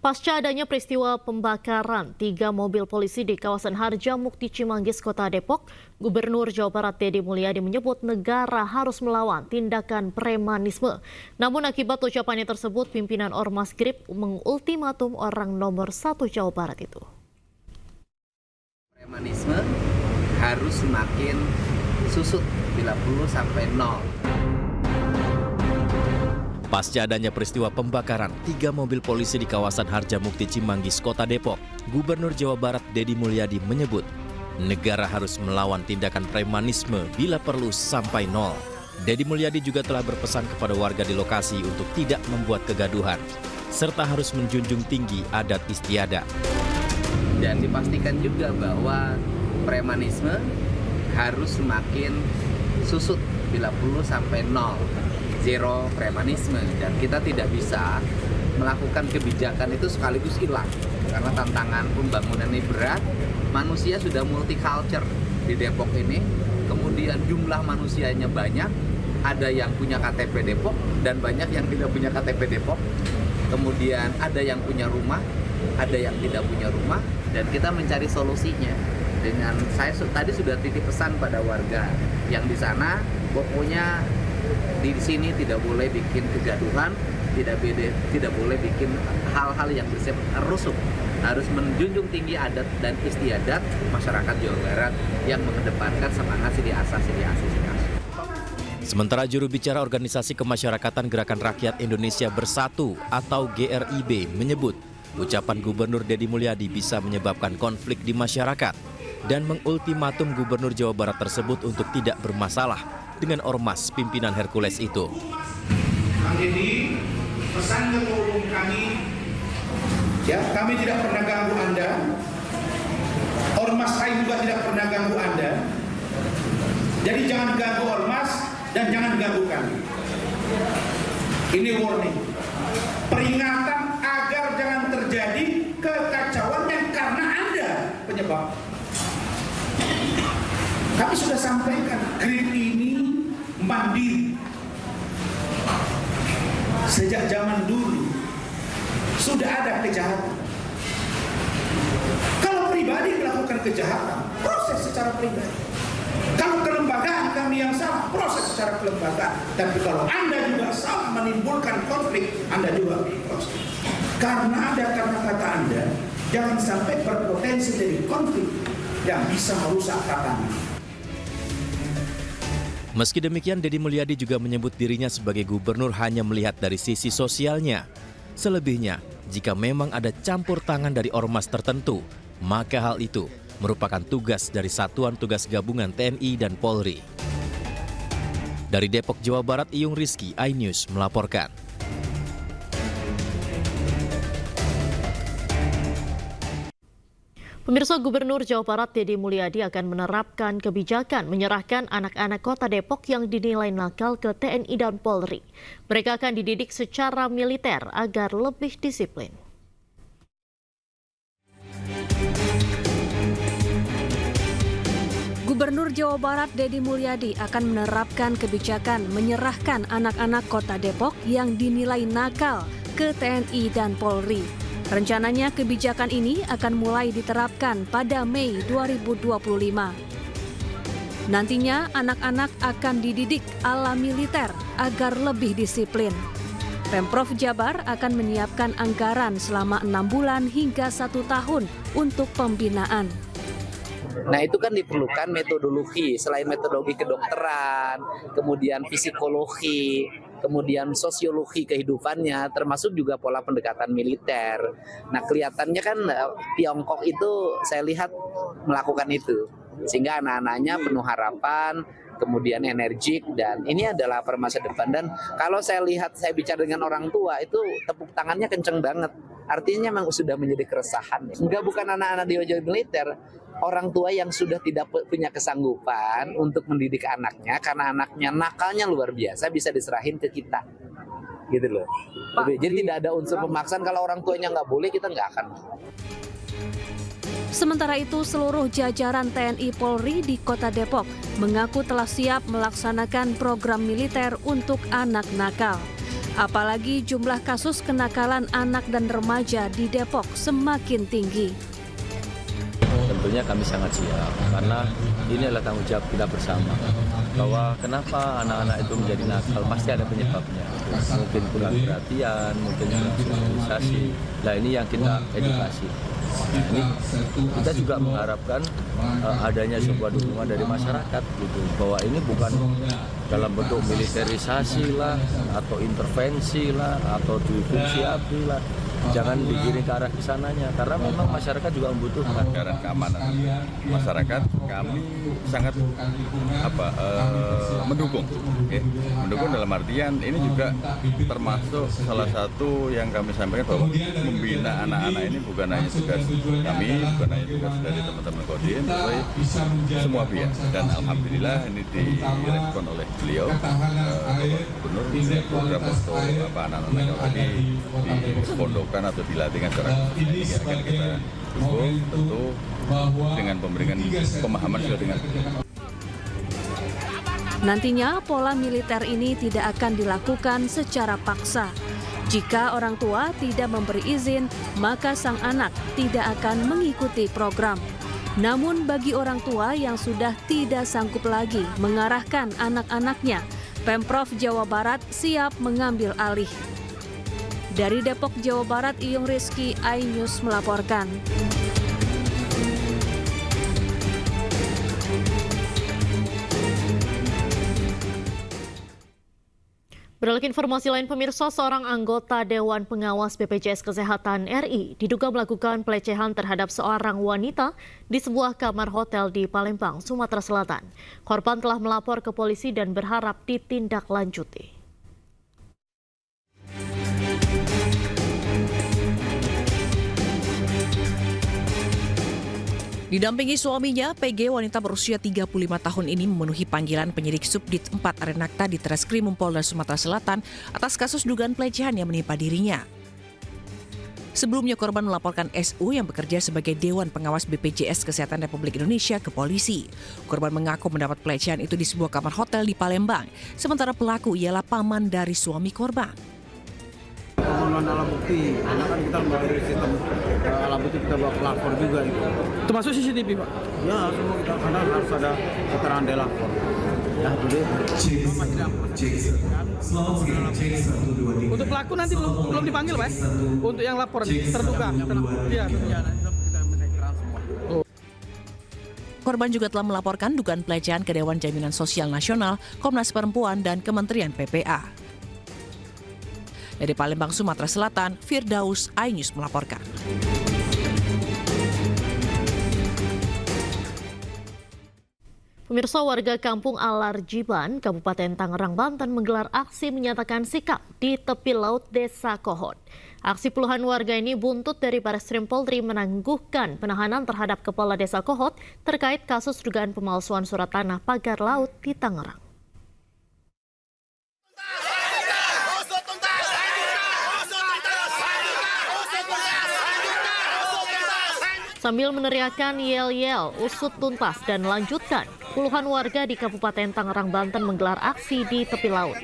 Pasca adanya peristiwa pembakaran 3 mobil polisi di kawasan Harjamukti Cimanggis, Kota Depok, Gubernur Jawa Barat Deddy Mulyadi menyebut negara harus melawan tindakan premanisme. Namun akibat ucapannya tersebut, pimpinan Ormas GRIP mengultimatum orang nomor 1 Jawa Barat itu. Premanisme harus semakin susut bila perlu sampai nol. Pasca adanya peristiwa pembakaran 3 mobil polisi di kawasan Harjamukti Cimanggis, Kota Depok, Gubernur Jawa Barat Deddy Mulyadi menyebut negara harus melawan tindakan premanisme bila perlu sampai nol. Deddy Mulyadi juga telah berpesan kepada warga di lokasi untuk tidak membuat kegaduhan, serta harus menjunjung tinggi adat istiadat. Dan dipastikan juga bahwa premanisme harus semakin susut bila perlu sampai nol. Zero premanisme, dan kita tidak bisa melakukan kebijakan itu sekaligus hilang karena tantangan pembangunan ini berat. Manusia sudah multicultural di Depok ini, kemudian jumlah manusianya banyak, ada yang punya KTP Depok dan banyak yang tidak punya KTP Depok, kemudian ada yang punya rumah, ada yang tidak punya rumah, dan kita mencari solusinya. Dengan saya tadi sudah titip pesan pada warga yang di sana, pokoknya di sini tidak boleh bikin kegaduhan, tidak boleh bikin hal-hal yang bersifat rusuh. Harus menjunjung tinggi adat dan istiadat masyarakat Jawa Barat yang mengedepankan semangat sili asasi. Sementara juru bicara Organisasi Kemasyarakatan Gerakan Rakyat Indonesia Bersatu atau GRIB menyebut ucapan Gubernur Deddy Mulyadi bisa menyebabkan konflik di masyarakat dan mengultimatum Gubernur Jawa Barat tersebut untuk tidak bermasalah dengan ormas pimpinan Hercules itu. Kang Deddy, pesan ketua umum kami, ya, kami tidak pernah ganggu Anda, ormas lain juga tidak pernah ganggu Anda. Jadi jangan ganggu ormas dan jangan ganggu kami. Ini warning, peringatan agar jangan terjadi kekacauan yang karena Anda penyebab. Kami sudah sampaikan, GRIP ini mandiri. Sejak zaman dulu sudah ada kejahatan. Kalau pribadi melakukan kejahatan, proses secara pribadi. Kalau kelembagaan kami yang salah, proses secara kelembagaan. Tapi kalau Anda juga salah menimbulkan konflik, Anda juga proses. Karena ada kata-kata Anda, jangan sampai berpotensi dari konflik yang bisa merusak tatanan. Meski demikian, Deddy Mulyadi juga menyebut dirinya sebagai gubernur hanya melihat dari sisi sosialnya. Selebihnya, jika memang ada campur tangan dari ormas tertentu, maka hal itu merupakan tugas dari Satuan Tugas Gabungan TNI dan Polri. Dari Depok, Jawa Barat, Iyung Rizky, iNews melaporkan. Pemirsa, Gubernur Jawa Barat Deddy Mulyadi akan menerapkan kebijakan menyerahkan anak-anak Kota Depok yang dinilai nakal ke TNI dan Polri. Mereka akan dididik secara militer agar lebih disiplin. Gubernur Jawa Barat Deddy Mulyadi akan menerapkan kebijakan menyerahkan anak-anak Kota Depok yang dinilai nakal ke TNI dan Polri. Rencananya kebijakan ini akan mulai diterapkan pada Mei 2025. Nantinya anak-anak akan dididik ala militer agar lebih disiplin. Pemprov Jabar akan menyiapkan anggaran selama 6 bulan hingga 1 tahun untuk pembinaan. Nah, itu kan diperlukan metodologi, selain metodologi kedokteran, kemudian psikologi, kemudian sosiologi kehidupannya, termasuk juga pola pendekatan militer. Nah, kelihatannya kan Tiongkok itu saya lihat melakukan itu, sehingga anak-anaknya penuh harapan, kemudian energik, dan ini adalah masa depan. Dan kalau saya lihat, saya bicara dengan orang tua, itu tepuk tangannya kenceng banget. Artinya memang sudah menjadi keresahan. Enggak, bukan anak-anak di wajah militer, orang tua yang sudah tidak punya kesanggupan untuk mendidik anaknya karena anaknya nakalnya luar biasa, bisa diserahin ke kita, gitu loh. Jadi tidak ada unsur pemaksaan. Kalau orang tuanya nggak boleh, kita nggak akan. Sementara itu, seluruh jajaran TNI Polri di Kota Depok mengaku telah siap melaksanakan program militer untuk anak nakal. Apalagi jumlah kasus kenakalan anak dan remaja di Depok semakin tinggi. Tentunya kami sangat siap karena ini adalah tanggung jawab kita bersama. Bahwa kenapa anak-anak itu menjadi nakal, pasti ada penyebabnya. Mungkin kurang perhatian, mungkin kurang sosialisasi. Nah ini yang kita edukasi. Nah, ini kita juga mengharapkan adanya sebuah dukungan dari masyarakat gitu, bahwa ini bukan dalam bentuk militerisasi lah atau intervensi lah atau fungsi ABRI lah. Jangan digiring ke arah kesananya karena memang masyarakat juga membutuhkan. Dan keamanan masyarakat kami sangat mendukung, mendukung dalam artian ini juga termasuk salah satu yang kami sampaikan bahwa membina anak-anak ini bukan hanya tugas kami, bukan hanya tugas dari teman-teman Kodim, tapi semua pihak. Dan alhamdulillah ini direspon oleh beliau, Gubernur, program untuk anak-anak ini di pondok atau dilatihkan secara khusus. Akan kita dukung tentu dengan pemberian pemahaman juga dengan. Nantinya pola militer ini tidak akan dilakukan secara paksa. Jika orang tua tidak memberi izin, maka sang anak tidak akan mengikuti program. Namun bagi orang tua yang sudah tidak sanggup lagi mengarahkan anak-anaknya, Pemprov Jawa Barat siap mengambil alih. Dari Depok, Jawa Barat, Iyung Rizky, iNews melaporkan. Beralih ke informasi lain, pemirsa, seorang anggota Dewan Pengawas BPJS Kesehatan RI diduga melakukan pelecehan terhadap seorang wanita di sebuah kamar hotel di Palembang, Sumatera Selatan. Korban telah melapor ke polisi dan berharap ditindaklanjuti. Didampingi suaminya, PG wanita berusia 35 tahun ini memenuhi panggilan penyidik Subdit 4 Arenakta di Treskrimum Polda Sumatera Selatan atas kasus dugaan pelecehan yang menimpa dirinya. Sebelumnya korban melaporkan SU yang bekerja sebagai Dewan Pengawas BPJS Kesehatan Republik Indonesia ke polisi. Korban mengaku mendapat pelecehan itu di sebuah kamar hotel di Palembang, sementara pelaku ialah paman dari suami korban. Pemenuhan alat bukti, karena kan kita melalui sistem alat bukti kita bawa pelapor juga itu. Termasuk CCTV, Pak? Ya, semua kita karena harus ada keterangan dari lapor. Ya, dulu. Untuk pelaku nanti belum dipanggil, Pak? Untuk yang lapor terduga. Iya. Korban juga telah melaporkan dugaan pelecehan ke Dewan Jaminan Sosial Nasional, Komnas Perempuan, dan Kementerian PPA. Dari Palembang, Sumatera Selatan, Firdaus, iNews melaporkan. Pemirsa, warga kampung Alarjiban, Kabupaten Tangerang, Banten menggelar aksi menyatakan sikap di tepi laut Desa Kohot. Aksi puluhan warga ini buntut dari Bareskrim Polri menangguhkan penahanan terhadap Kepala Desa Kohot terkait kasus dugaan pemalsuan surat tanah pagar laut di Tangerang. Sambil meneriakan yel-yel, usut tuntas dan lanjutkan, puluhan warga di Kabupaten Tangerang, Banten menggelar aksi di tepi laut.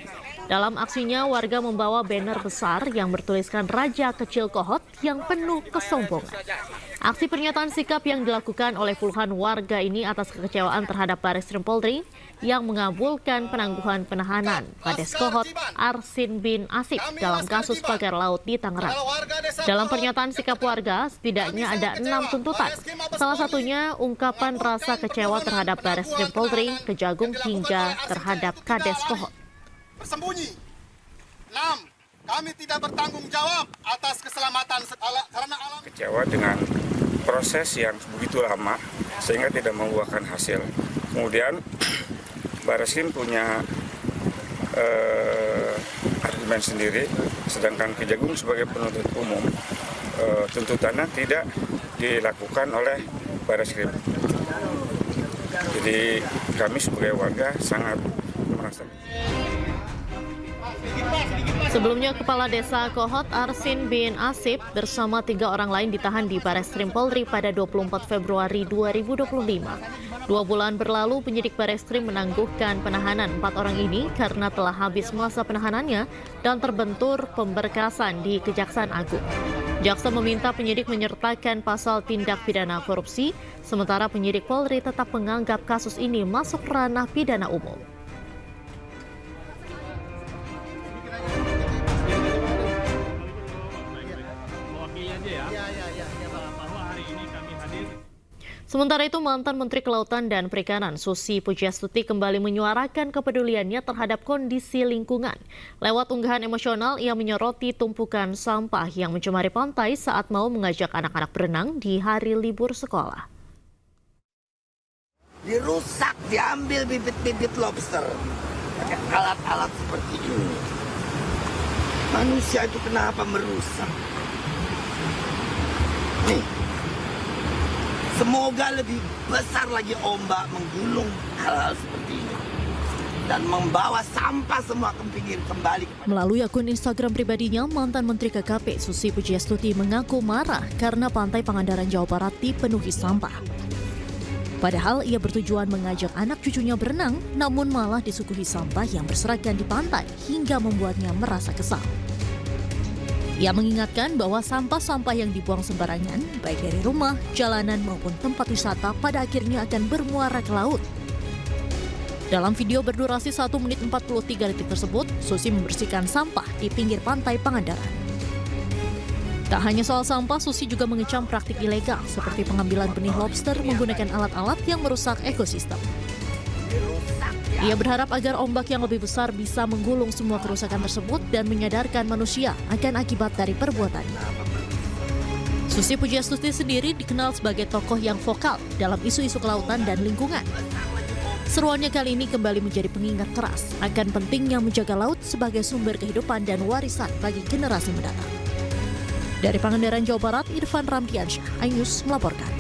Dalam aksinya, warga membawa banner besar yang bertuliskan Raja Kecil Kohot yang penuh kesombongan. Aksi pernyataan sikap yang dilakukan oleh puluhan warga ini atas kekecewaan terhadap Bareskrim Polri yang mengabulkan penangguhan penahanan Kades Kohot Arsin bin Asif dalam kasus pagar laut di Tangerang. Dalam pernyataan sikap warga, setidaknya ada 6 tuntutan. Salah satunya ungkapan rasa kecewa terhadap Bareskrim Polri, Kejagung hingga terhadap Kades Kohot. Bersembunyi. 6. Kami tidak bertanggung jawab atas keselamatan karena alam. Kecewa dengan proses yang begitu lama sehingga tidak membuahkan hasil. Kemudian Bareskrim punya argumen sendiri, sedangkan Kejagung sebagai penuntut umum tuntutannya tidak dilakukan oleh Bareskrim. Jadi kami sebagai warga sangat merasa. Sebelumnya, Kepala Desa Kohot Arsin bin Asip bersama 3 orang lain ditahan di Bareskrim Polri pada 24 Februari 2025. 2 bulan berlalu, penyidik Bareskrim menangguhkan penahanan 4 orang ini karena telah habis masa penahanannya dan terbentur pemberkasan di Kejaksaan Agung. Jaksa meminta penyidik menyertakan pasal tindak pidana korupsi, sementara penyidik Polri tetap menganggap kasus ini masuk ranah pidana umum. Sementara itu, mantan Menteri Kelautan dan Perikanan Susi Pujiastuti kembali menyuarakan kepeduliannya terhadap kondisi lingkungan. Lewat unggahan emosional, ia menyoroti tumpukan sampah yang mencemari pantai saat mau mengajak anak-anak berenang di hari libur sekolah. Dirusak, diambil bibit-bibit lobster pakai alat-alat seperti ini. Manusia itu kenapa merusak? Nih. Semoga lebih besar lagi ombak menggulung hal-hal seperti ini dan membawa sampah semua ke pinggir kembali. Melalui akun Instagram pribadinya, mantan Menteri KKP Susi Pujiastuti mengaku marah karena pantai Pangandaran, Jawa Barat dipenuhi sampah. Padahal ia bertujuan mengajak anak cucunya berenang, namun malah disuguhi sampah yang berserakan di pantai hingga membuatnya merasa kesal. Ia mengingatkan bahwa sampah-sampah yang dibuang sembarangan, baik dari rumah, jalanan maupun tempat wisata, pada akhirnya akan bermuara ke laut. Dalam video berdurasi 1 menit 43 detik tersebut, Susi membersihkan sampah di pinggir pantai Pangandaran. Tak hanya soal sampah, Susi juga mengecam praktik ilegal seperti pengambilan benih lobster menggunakan alat-alat yang merusak ekosistem. Ia berharap agar ombak yang lebih besar bisa menggulung semua kerusakan tersebut dan menyadarkan manusia akan akibat dari perbuatannya. Susi Pujiastuti sendiri dikenal sebagai tokoh yang vokal dalam isu-isu kelautan dan lingkungan. Seruannya kali ini kembali menjadi pengingat keras akan pentingnya menjaga laut sebagai sumber kehidupan dan warisan bagi generasi mendatang. Dari Pangandaran, Jawa Barat, Irfan Ramdiansyah, iNews melaporkan.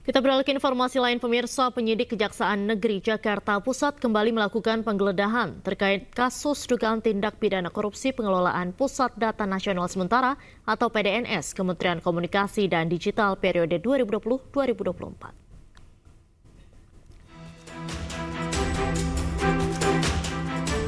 Kita beralih ke informasi lain, pemirsa. Penyidik Kejaksaan Negeri Jakarta Pusat kembali melakukan penggeledahan terkait kasus dugaan tindak pidana korupsi pengelolaan Pusat Data Nasional Sementara atau PDNS Kementerian Komunikasi dan Digital periode 2020-2024.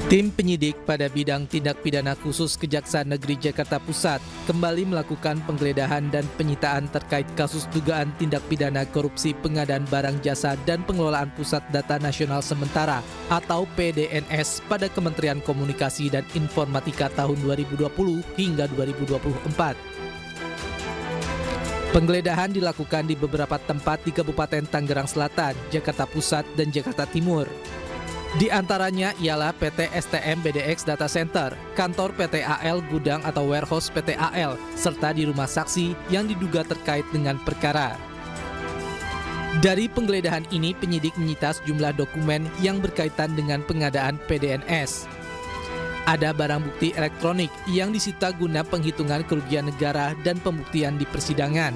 Tim penyidik pada bidang tindak pidana khusus Kejaksaan Negeri Jakarta Pusat kembali melakukan penggeledahan dan penyitaan terkait kasus dugaan tindak pidana korupsi pengadaan barang jasa dan pengelolaan Pusat Data Nasional Sementara atau PDNS pada Kementerian Komunikasi dan Informatika tahun 2020 hingga 2024. Penggeledahan dilakukan di beberapa tempat di Kabupaten Tangerang Selatan, Jakarta Pusat, dan Jakarta Timur. Di antaranya ialah PT STM BDX Data Center, kantor PT AL Gudang atau Warehouse PT AL, serta di rumah saksi yang diduga terkait dengan perkara. Dari penggeledahan ini, penyidik menyita sejumlah dokumen yang berkaitan dengan pengadaan PDNS. Ada barang bukti elektronik yang disita guna penghitungan kerugian negara dan pembuktian di persidangan.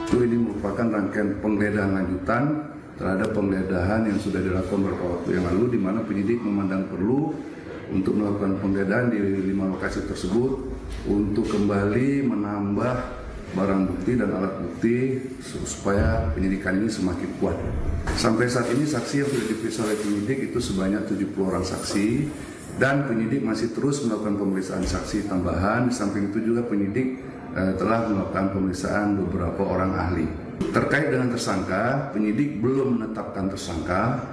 Ini merupakan rangkaian penggeledahan lanjutan terhadap penggeledahan yang sudah dilakukan beberapa waktu yang lalu, di mana penyidik memandang perlu untuk melakukan penggeledahan di 5 lokasi tersebut untuk kembali menambah barang bukti dan alat bukti supaya penyidikan ini semakin kuat. Sampai saat ini saksi yang sudah diperiksa oleh penyidik itu sebanyak 70 orang saksi, dan penyidik masih terus melakukan pemeriksaan saksi tambahan. Di samping itu juga penyidik telah melakukan pemeriksaan beberapa orang ahli. Terkait dengan tersangka, penyidik belum menetapkan tersangka,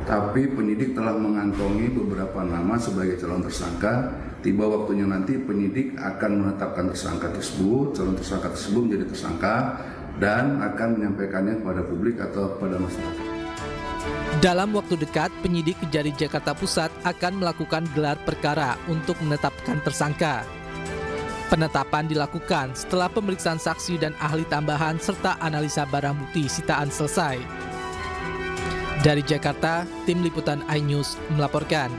tapi penyidik telah mengantongi beberapa nama sebagai calon tersangka. Tiba waktunya nanti penyidik akan menetapkan tersangka tersebut, calon tersangka tersebut menjadi tersangka, dan akan menyampaikannya kepada publik atau kepada masyarakat. Dalam waktu dekat, penyidik Kejari Jakarta Pusat akan melakukan gelar perkara untuk menetapkan tersangka. Penetapan dilakukan setelah pemeriksaan saksi dan ahli tambahan serta analisa barang bukti sitaan selesai. Dari Jakarta, Tim Liputan iNews melaporkan.